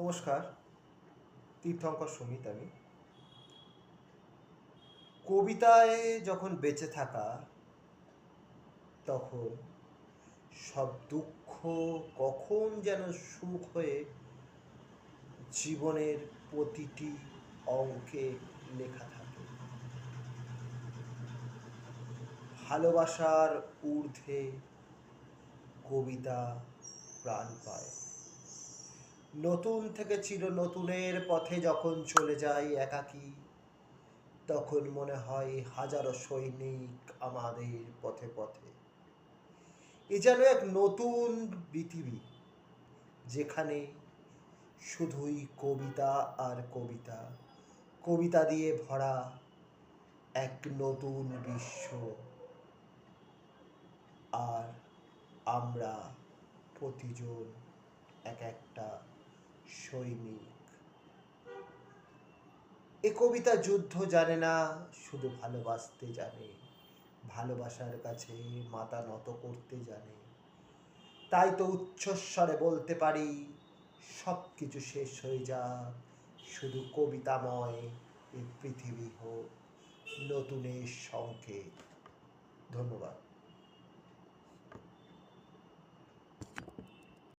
নমস্কার, তীর্থঙ্কর সুমিত আমি। কবিতায় যখন বেঁচে থাকা, তখন সব দুঃখ কখন যেন সুখ হয়ে জীবনের প্রতিটি অঙ্কে লেখা থাকে। ভালোবাসার ঊর্ধ্বে কবিতা প্রাণ পায়। নতুন থেকে চির নতুনের পথে যখন চলে যাই একাকী, তখন মনে হয় হাজারো সৈনিক আমাদের পথে পথে। এ যেন এক নতুন পৃথিবী, যেখানে শুধুই কবিতা আর কবিতা, কবিতা দিয়ে ভরা এক নতুন বিশ্ব। আর আমরা প্রতিজন এক একটা সৈনিক। এ কবিতা যুদ্ধ জানে না, শুধু ভালোবাসতে জানে, ভালোবাসার কাছে মাথা নত করতে জানে। তাই তো উচ্চস্বরে বলতে পারি, সব কিছু শেষ হয়ে যাক, শুধু কবিতাময় এই পৃথিবী হোক নতুনের সংকেত। ধন্যবাদ।